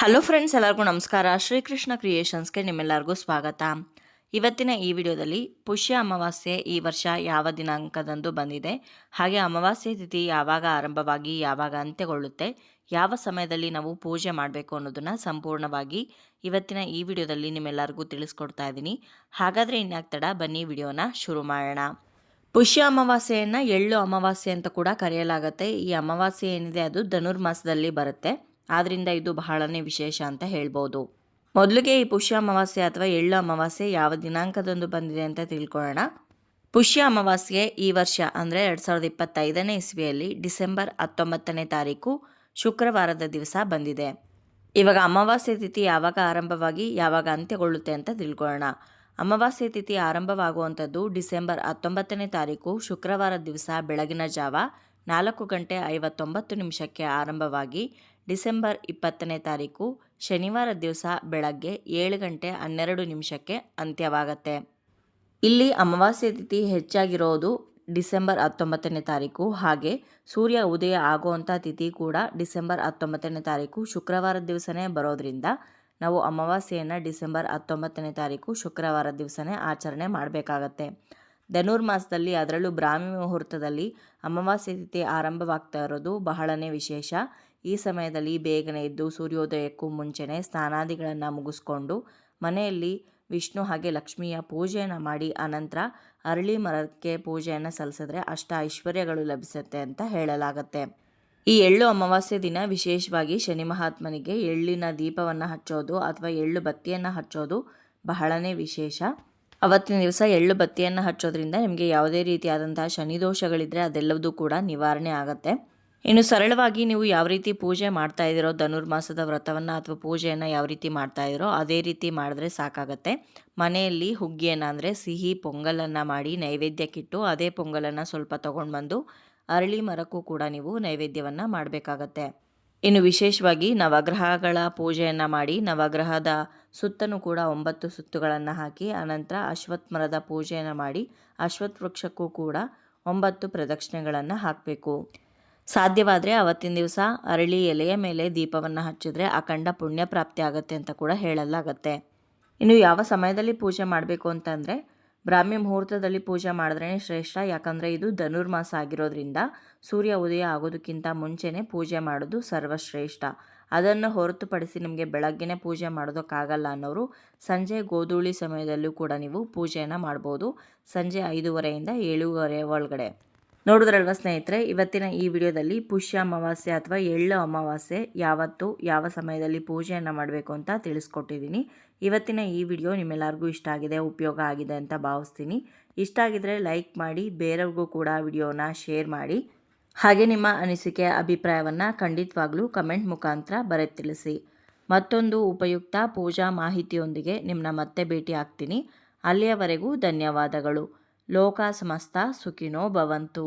Hello friends, ಎಲ್ಲರಿಗೂ ನಮಸ್ಕಾರ. ಶ್ರೀಕೃಷ್ಣ ಕ್ರಿಯೇಷನ್ಸ್ಗೆ ನಿಮ್ಮೆಲ್ಲರಿಗೂ ಸ್ವಾಗತ. ಇವತ್ತಿನ ಈ ವಿಡಿಯೋದಲ್ಲಿ ಪುಷ್ಯ ಅಮಾವಾಸ್ಯೆ ಈ ವರ್ಷ ಯಾವ ದಿನಾಂಕದಂದು ಬಂದಿದೆ, ಹಾಗೆ ಅಮಾವಾಸ್ಯೆ ತಿಥಿ ಯಾವಾಗ ಆರಂಭವಾಗಿ ಯಾವಾಗ ಅಂತ್ಯಗೊಳ್ಳುತ್ತೆ, ಯಾವ ಸಮಯದಲ್ಲಿ ನಾವು ಪೂಜೆ ಮಾಡಬೇಕು ಅನ್ನೋದನ್ನು ಸಂಪೂರ್ಣವಾಗಿ ಇವತ್ತಿನ ಈ ವಿಡಿಯೋದಲ್ಲಿ ನಿಮ್ಮೆಲ್ಲರಿಗೂ ತಿಳಿಸ್ಕೊಡ್ತಾ ಇದ್ದೀನಿ. ಹಾಗಾದರೆ ಇನ್ಯಾಕ್ತಡ, ಬನ್ನಿ ವಿಡಿಯೋನ ಶುರು ಮಾಡೋಣ. ಪುಷ್ಯ ಅಮಾವಾಸ್ಯೆಯನ್ನು ಎಳ್ಳು ಅಮಾವಾಸ್ಯೆ ಅಂತ ಕೂಡ ಕರೆಯಲಾಗುತ್ತೆ. ಈ ಅಮಾವಾಸ್ಯೆ ಏನಿದೆ ಅದು ಧನುರ್ಮಾಸದಲ್ಲಿ ಬರುತ್ತೆ. ಆದ್ದರಿಂದ ಇದು ಬಹಳನೇ ವಿಶೇಷ ಅಂತ ಹೇಳ್ಬೋದು. ಮೊದಲಿಗೆ ಈ ಪುಷ್ಯ ಅಮಾವಾಸ್ಯೆ ಅಥವಾ ಎಳ್ಳು ಅಮಾವಾಸ್ಯೆ ಯಾವ ದಿನಾಂಕದಂದು ಬಂದಿದೆ ಅಂತ ತಿಳ್ಕೊಳ್ಳೋಣ. ಪುಷ್ಯ ಅಮಾವಾಸ್ಯೆ ಈ ವರ್ಷ ಅಂದರೆ 2025ನೇ ಇಸ್ವಿಯಲ್ಲಿ ಡಿಸೆಂಬರ್ 19ನೇ ತಾರೀಕು ಶುಕ್ರವಾರದ ದಿವಸ ಬಂದಿದೆ. ಇವಾಗ ಅಮಾವಾಸ್ಯೆ ತಿಥಿ ಯಾವಾಗ ಆರಂಭವಾಗಿ ಯಾವಾಗ ಅಂತ್ಯಗೊಳ್ಳುತ್ತೆ ಅಂತ ತಿಳ್ಕೊಳ್ಳೋಣ. ಅಮಾವಾಸ್ಯೆ ತಿಥಿ ಆರಂಭವಾಗುವಂಥದ್ದು ಡಿಸೆಂಬರ್ 19ನೇ ತಾರೀಕು ಶುಕ್ರವಾರ ದಿವಸ ಬೆಳಗಿನ ಜಾವ 4:59 ಆರಂಭವಾಗಿ ಡಿಸೆಂಬರ್ 20ನೇ ತಾರೀಕು ಶನಿವಾರ ದಿವಸ ಬೆಳಗ್ಗೆ 7:12 ಅಂತ್ಯವಾಗತ್ತೆ. ಇಲ್ಲಿ ಅಮಾವಾಸ್ಯೆ ತಿಥಿ ಹೆಚ್ಚಾಗಿರೋದು ಡಿಸೆಂಬರ್ 19ನೇ ತಾರೀಕು, ಹಾಗೆ ಸೂರ್ಯ ಉದಯ ಆಗುವಂಥ ತಿಥಿ ಕೂಡ ಡಿಸೆಂಬರ್ 19ನೇ ತಾರೀಕು ಶುಕ್ರವಾರ ದಿವಸನೇ ಬರೋದ್ರಿಂದ ನಾವು ಅಮಾವಾಸ್ಯೆಯನ್ನು ಡಿಸೆಂಬರ್ 19ನೇ ತಾರೀಕು ಶುಕ್ರವಾರ ದಿವಸನೇ ಆಚರಣೆ ಮಾಡಬೇಕಾಗತ್ತೆ. ಧನುರ್ಮಾಸದಲ್ಲಿ ಅದರಲ್ಲೂ ಬ್ರಾಹ್ಮಿ ಮುಹೂರ್ತದಲ್ಲಿ ಅಮಾವಾಸ್ಯೆ ತಿಥಿ ಆರಂಭವಾಗ್ತಾ ಇರೋದು ಬಹಳನೇ ವಿಶೇಷ. ಈ ಸಮಯದಲ್ಲಿ ಬೇಗನೆ ಎದ್ದು ಸೂರ್ಯೋದಯಕ್ಕೂ ಮುಂಚೆನೇ ಸ್ನಾನಾದಿಗಳನ್ನು ಮುಗಿಸ್ಕೊಂಡು ಮನೆಯಲ್ಲಿ ವಿಷ್ಣು ಹಾಗೆ ಲಕ್ಷ್ಮಿಯ ಪೂಜೆಯನ್ನು ಮಾಡಿ ಅನಂತರ ಅರಳಿ ಮರಕ್ಕೆ ಪೂಜೆಯನ್ನು ಸಲ್ಲಿಸಿದ್ರೆ ಅಷ್ಟ ಐಶ್ವರ್ಯಗಳು ಲಭಿಸುತ್ತೆ ಅಂತ ಹೇಳಲಾಗತ್ತೆ. ಈ ಎಳ್ಳು ಅಮಾವಾಸ್ಯೆ ದಿನ ವಿಶೇಷವಾಗಿ ಶನಿ ಮಹಾತ್ಮನಿಗೆ ಎಳ್ಳಿನ ದೀಪವನ್ನು ಹಚ್ಚೋದು ಅಥವಾ ಎಳ್ಳು ಬತ್ತಿಯನ್ನು ಹಚ್ಚೋದು ಬಹಳನೇ ವಿಶೇಷ. ಅವತ್ತಿನ ದಿವಸ ಎಳ್ಳು ಬತ್ತಿಯನ್ನು ಹಚ್ಚೋದ್ರಿಂದ ನಿಮಗೆ ಯಾವುದೇ ರೀತಿಯಾದಂತಹ ಶನಿ ದೋಷಗಳಿದ್ದರೆ ಅದೆಲ್ಲವೂ ಕೂಡ ನಿವಾರಣೆ ಆಗುತ್ತೆ. ಇನ್ನು ಸರಳವಾಗಿ ನೀವು ಯಾವ ರೀತಿ ಪೂಜೆ ಮಾಡ್ತಾ ಇದ್ದೀರೋ, ಧನುರ್ಮಾಸದ ವ್ರತವನ್ನು ಅಥವಾ ಪೂಜೆಯನ್ನು ಯಾವ ರೀತಿ ಮಾಡ್ತಾ ಇದ್ದೀರೋ ಅದೇ ರೀತಿ ಮಾಡಿದ್ರೆ ಸಾಕಾಗತ್ತೆ. ಮನೆಯಲ್ಲಿ ಹುಗ್ಗಿಯನ್ನು ಅಂದರೆ ಸಿಹಿ ಪೊಂಗಲನ್ನು ಮಾಡಿ ನೈವೇದ್ಯಕ್ಕಿಟ್ಟು ಅದೇ ಪೊಂಗಲನ್ನು ಸ್ವಲ್ಪ ತೊಗೊಂಡು ಬಂದು ಅರಳಿ ಮರಕ್ಕೂ ಕೂಡ ನೀವು ನೈವೇದ್ಯವನ್ನು ಮಾಡಬೇಕಾಗತ್ತೆ. ಇನ್ನು ವಿಶೇಷವಾಗಿ ನವಗ್ರಹಗಳ ಪೂಜೆಯನ್ನು ಮಾಡಿ ನವಗ್ರಹದ ಸುತ್ತಲೂ ಕೂಡ 9 ಸುತ್ತುಗಳನ್ನು ಹಾಕಿ ಅನಂತರ ಅಶ್ವತ್ಥ ಮರದ ಪೂಜೆಯನ್ನು ಮಾಡಿ ಅಶ್ವತ್ಥ ವೃಕ್ಷಕ್ಕೂ ಕೂಡ 9 ಪ್ರದಕ್ಷಿಣೆಗಳನ್ನು ಹಾಕಬೇಕು. ಸಾಧ್ಯವಾದರೆ ಅವತ್ತಿನ ದಿವಸ ಅರಳಿ ಎಲೆಯ ಮೇಲೆ ದೀಪವನ್ನು ಹಚ್ಚಿದ್ರೆ ಅಖಂಡ ಪುಣ್ಯ ಪ್ರಾಪ್ತಿ ಆಗುತ್ತೆ ಅಂತ ಕೂಡ ಹೇಳಲಾಗತ್ತೆ. ಇನ್ನು ಯಾವ ಸಮಯದಲ್ಲಿ ಪೂಜೆ ಮಾಡಬೇಕು ಅಂತಂದರೆ ಬ್ರಾಹ್ಮಿ ಮುಹೂರ್ತದಲ್ಲಿ ಪೂಜೆ ಮಾಡಿದ್ರೇ ಶ್ರೇಷ್ಠ. ಯಾಕಂದರೆ ಇದು ಧನುರ್ಮಾಸ ಆಗಿರೋದ್ರಿಂದ ಸೂರ್ಯ ಉದಯ ಆಗೋದಕ್ಕಿಂತ ಮುಂಚೆನೇ ಪೂಜೆ ಮಾಡೋದು ಸರ್ವಶ್ರೇಷ್ಠ. ಅದನ್ನು ಹೊರತುಪಡಿಸಿ ನಿಮಗೆ ಬೆಳಗ್ಗೆನೇ ಪೂಜೆ ಮಾಡೋದಕ್ಕಾಗಲ್ಲ ಅನ್ನೋರು ಸಂಜೆ ಗೋಧೂಳಿ ಸಮಯದಲ್ಲೂ ಕೂಡ ನೀವು ಪೂಜೆಯನ್ನು ಮಾಡ್ಬೋದು, ಸಂಜೆ 5:30 ಇಂದ 7:30 ಒಳಗಡೆ. ನೋಡಿದ್ರಲ್ವ ಸ್ನೇಹಿತರೆ, ಇವತ್ತಿನ ಈ ವಿಡಿಯೋದಲ್ಲಿ ಪುಷ್ಯ ಅಮಾವಾಸ್ಯೆ ಅಥವಾ ಎಳ್ಳು ಅಮಾವಾಸ್ಯೆ ಯಾವತ್ತು ಯಾವ ಸಮಯದಲ್ಲಿ ಪೂಜೆಯನ್ನು ಮಾಡಬೇಕು ಅಂತ ತಿಳಿಸ್ಕೊಟ್ಟಿದ್ದೀನಿ. ಇವತ್ತಿನ ಈ ವಿಡಿಯೋ ನಿಮ್ಮೆಲ್ಲರಿಗೂ ಇಷ್ಟ ಆಗಿದೆ, ಉಪಯೋಗ ಆಗಿದೆ ಅಂತ ಭಾವಿಸ್ತೀನಿ. ಇಷ್ಟ ಆಗಿದ್ರೆ ಲೈಕ್ ಮಾಡಿ, ಬೇರೆಯವ್ರಿಗೂ ಕೂಡ ವಿಡಿಯೋನ ಶೇರ್ ಮಾಡಿ, ಹಾಗೆ ನಿಮ್ಮ ಅನಿಸಿಕೆ ಅಭಿಪ್ರಾಯವನ್ನು ಖಂಡಿತವಾಗ್ಲೂ ಕಮೆಂಟ್ ಮುಖಾಂತರ ಬರೆದು ತಿಳಿಸಿ. ಮತ್ತೊಂದು ಉಪಯುಕ್ತ ಪೂಜಾ ಮಾಹಿತಿಯೊಂದಿಗೆ ನಿಮ್ಮನ್ನ ಮತ್ತೆ ಭೇಟಿ ಆಗ್ತೀನಿ. ಅಲ್ಲಿಯವರೆಗೂ ಧನ್ಯವಾದಗಳು. ಲೋಕ ಸಮಸ್ತ ಸುಖಿನೋ ಭವಂತು.